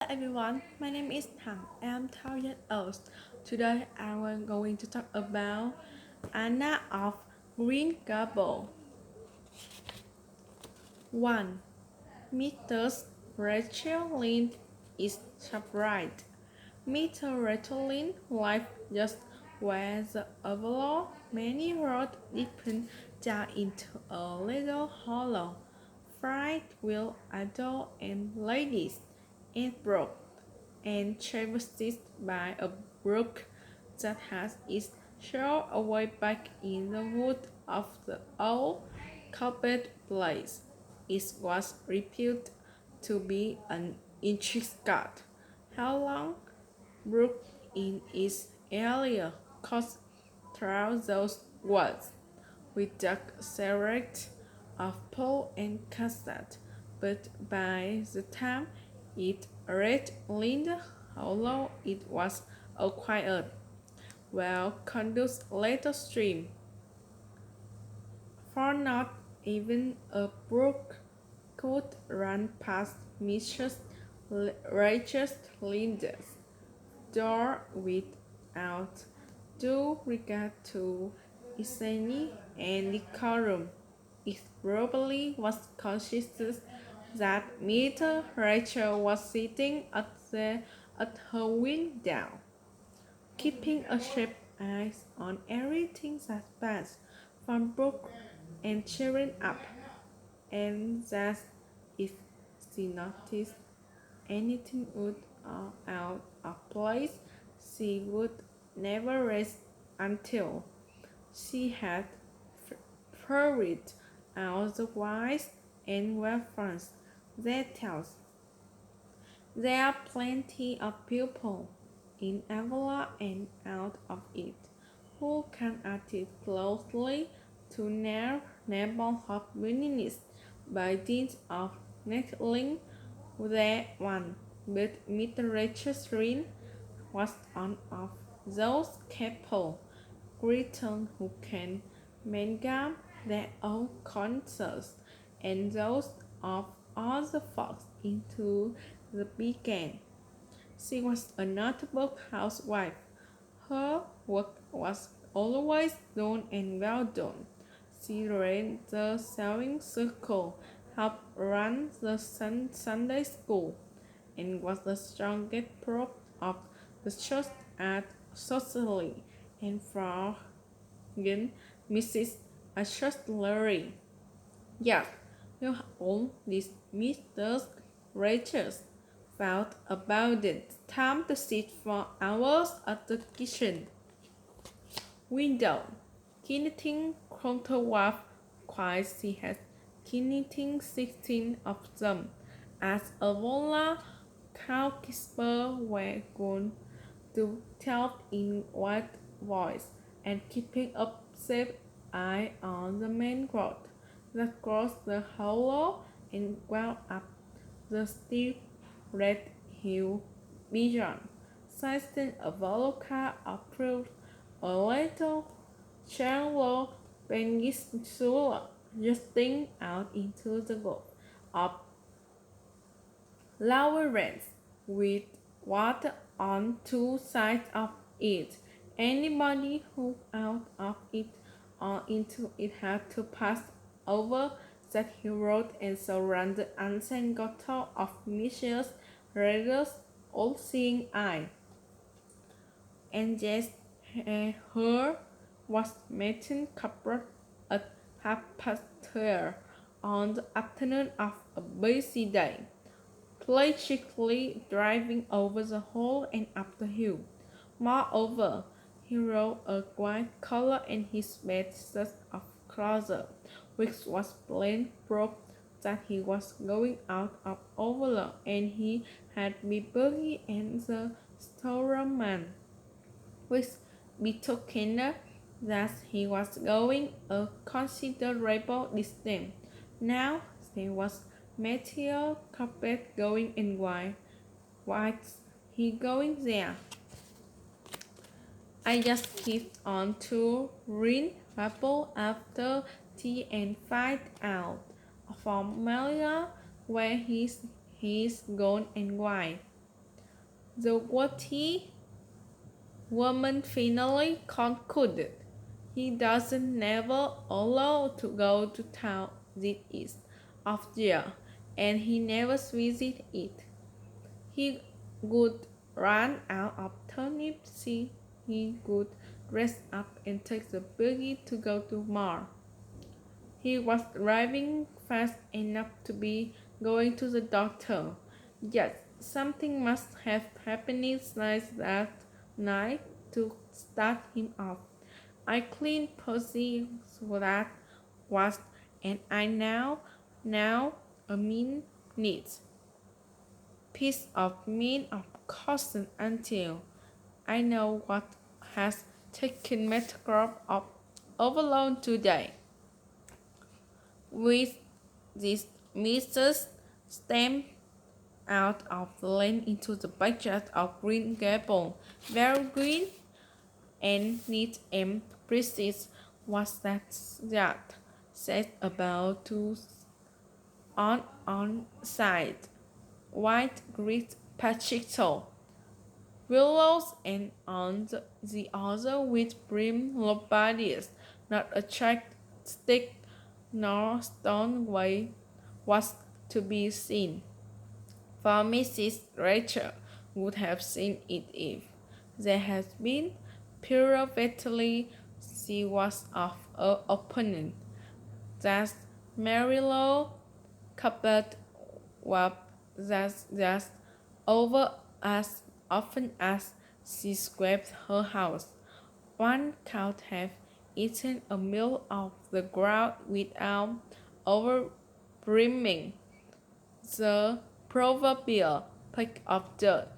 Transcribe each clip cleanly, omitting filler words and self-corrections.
everyone, my name is Hằng. I am 12 years old. Today I am going to talk about Anna of Green Gables. 1. Mrs. Rachel Lynde is surprised. Mr. Rachel Lynde lived just where the overall many road deepened down into a little hollow, filled with adults and ladies, and brook, and traversed by a brook that has its shore away back in the wood of the old carpet place. It was reputed to be an intricate, how long brook in its area cuts through those woods with dark serrates of pole and cascade, but by the time it reached Lynde Hollow, it was a quiet, well-conducted little stream, for not even a brook could run past Mrs. Rachel Lynde's door without due regard to hygiene and decorum. It probably was conscious that Mr. Rachel was sitting at her window, keeping a sharp eye on everything that passed from brook and cheering up, and that if she noticed anything odd or out of place, she would never rest until she had ferreted out the whys and wherefores. That tells there are plenty of people in Avila and out of it who can act it closely to their neighborhood beneath by dint of nettling their one, but Mr. Richardson was one of those capable creatures who can amalgamate their own concerns and those of other folks into the beginning. She was a notable housewife. Her work was always done and well done. She ran the sewing circle, helped run the Sunday school, and was the strongest prop of the church at socially, and for Mrs. Ashlery. Yet, you own this Mr. Rachel felt about it. Time to sit for hours at the kitchen window, knitting counterweight quite she had knitting 16 of them, as a vola housekeeper were going to tell in white voice, and keeping a safe eye on the main road that crossed the hollow and wound up the steep red hill beyond. Sizing a volcano approved a little shallow peninsula jutting out into the Gulf of Lawrence with water on two sides of it. Anybody who out of it or into it had to pass over that he wrote, and so ran the unseen gutter of Mrs. Rader's all-seeing eye. And just her was meeting coupled at 2:30 on the afternoon of a busy day, placidly driving over the hill and up the hill. Moreover, he wore a white collar and his best set of clothes, which was plain proof that he was going out of Avila, and he had been Buggy and the storeman, which betokened that he was going a considerable distance. Now there was Matthew Carpet going, and why's he going there? I just kept on to ring Gables after tea and find out from Melia where he's gone and why. The worthy woman finally concluded. He doesn't never allow to go to town this is of year, and he never visit it. He would run out of turnips. He would dress up and take the buggy to go to Mar. He was driving fast enough to be going to the doctor. Yet something must have happened last that night to start him off. I cleaned Percy so that was, and I now a mean neat piece of meat of cotton until I know what has taken Metcalf of overload today. With this Mrs. Stamp out of the lane into the backyard of Green Gables, very green and neat and precise was that set about to on side white great potato willows and on the other with brim lobodies, not a track stick nor stone way was to be seen. For Mrs. Rachel would have seen it if there had been privately she was of her opinion that Marilou cupboard was just over as often as she scraped her house. One can't have eaten a meal off the ground without overbrimming the proverbial peck of dirt.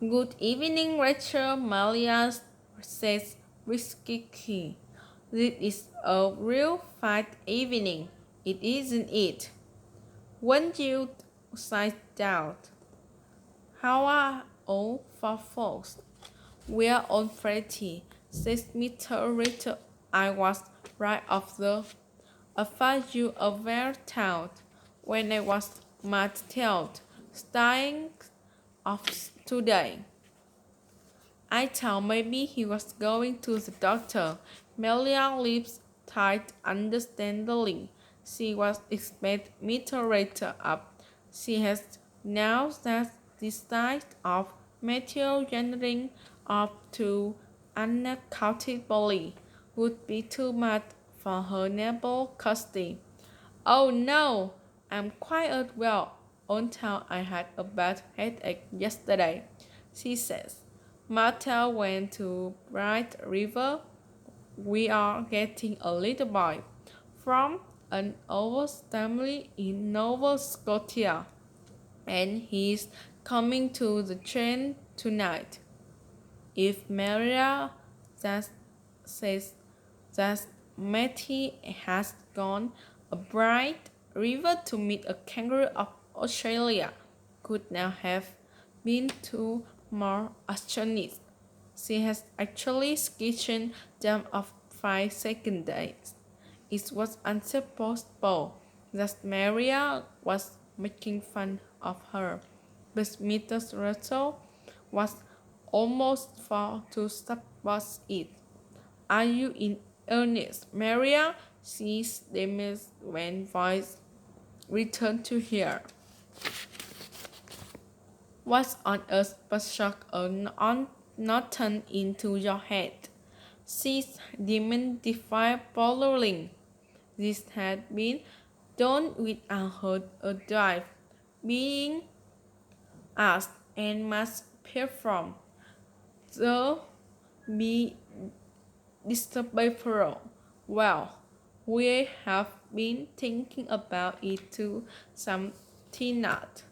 Good evening, Rachel, Malia says briskly. This is a real fine evening, isn't it? When you sit down, how are all for folks? We're all pretty, says Mr. Rachel. I was right off the thought you a very town when I was mad told, starting off today. I thought maybe he was going to the doctor. Melia lips tight understandingly. She was expect Mr. Rachel up. She has now that decided of Matthew getting up to unaccountably would be too much for her neighbor Kirsty. Oh no, I'm quite well, although I had a bad headache yesterday, she says. Martha went to Bright River. We are getting a little boy from an old family in Nova Scotia, and he's coming to the train tonight. If Maria just says that Matty has gone a bright river to meet a kangaroo of Australia, could now have been two more astonished. She has actually sketched them of 5 days. It was unsupposable that Maria was making fun of her, but Mrs. Russell was almost for to stop it. Are you in earnest, Maria? She stammered when voice returned to her. What on earth but shock on not turn into your head? She demystified Pauline. This had been done without her a drive being asked and must perform. The be disturbable. Well, we have been thinking about it too, something not.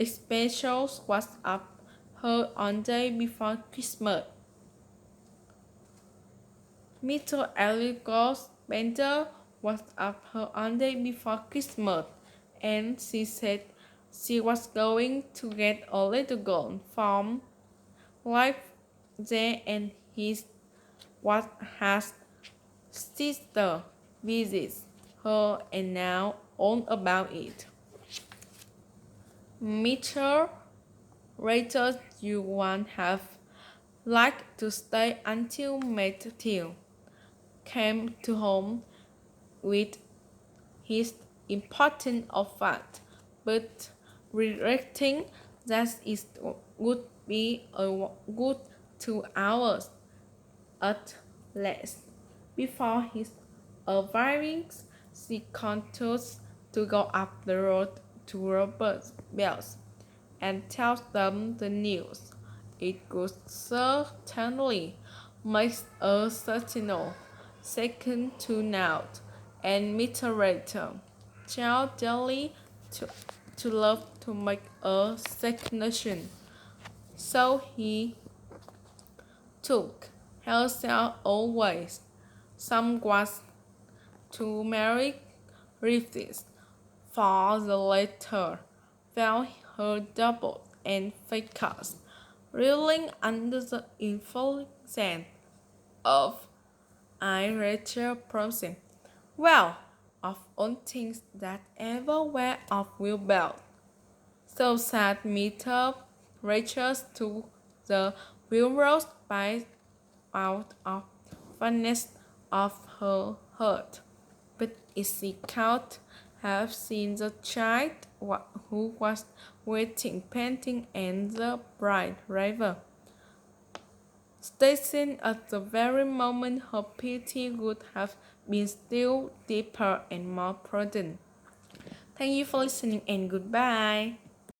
Specials was up her on day before Christmas. Mr. Elliot's Bender was up her on day before Christmas, and she said she was going to get a little girl from life there, and his what has sister visits her and now all about it. Mr. Rachel, you won't have liked to stay until Matthew came to home with his important offer, but regretting that it would be a good 2 hours at least before his arriving. She continues to go up the road to Robert's Bells and tells them the news. It could certainly make a sentinel second to note, and Mr. Rater child daily to love to make a secognition. So he took herself always somewhat to marry Griffiths, for the latter found her double and fracas, reeling under the influence of Rachel Prosen. Well, of all things that ever were of Will Bell. So sad Mr. Rachel to the wheelrose by out of fondness of her heart. But is she can't have seen the child who was waiting panting in the bright river, stationed at the very moment her pity would have been still deeper and more prudent. Thank you for listening and goodbye.